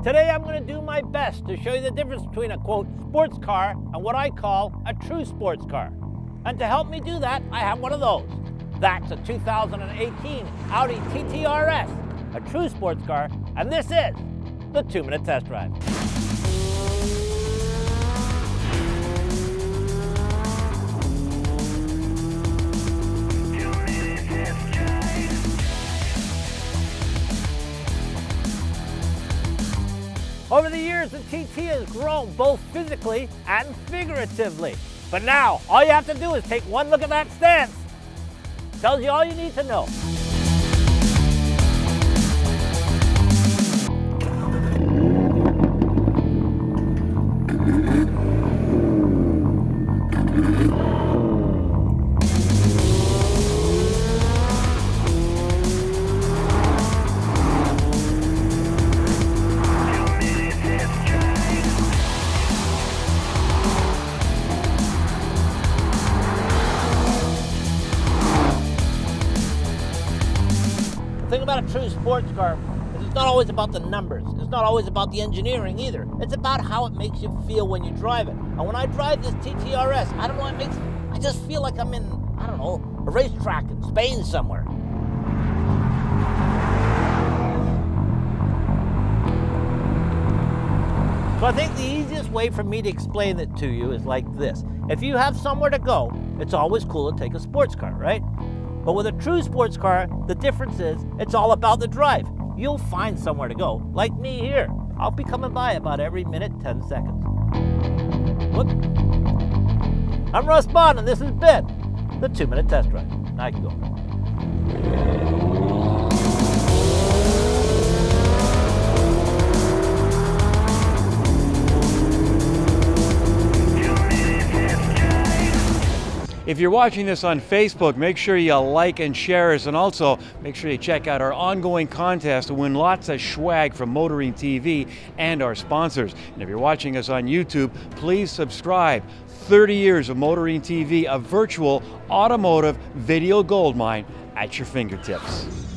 Today I'm going to do my best to show you the difference between a, quote, sports car and what I call a true sports car. And to help me do that, I have one of those. That's a 2018 Audi TT-RS, a true sports car, and this is the 2-minute test drive. Over the years, the TT has grown both physically and figuratively. But now, all you have to do is take one look at that stance. Tells you all you need to know. The thing about a true sports car is it's not always about the numbers. It's not always about the engineering either. It's about how it makes you feel when you drive it. And when I drive this TT-RS, I don't know, I just feel like I'm in, I don't know, a racetrack in Spain somewhere. So I think the easiest way for me to explain it to you is like this. If you have somewhere to go, it's always cool to take a sports car, right? But with a true sports car, the difference is it's all about the drive. You'll find somewhere to go, like me here. I'll be coming by about every minute, 10 seconds. Whoop. I'm Russ and this has been the 2-minute test drive. Now I can go. If you're watching this on Facebook, make sure you like and share us, and also make sure you check out our ongoing contest to win lots of swag from Motoring TV and our sponsors. And if you're watching us on YouTube, please subscribe. 30 years of Motoring TV, a virtual automotive video goldmine at your fingertips.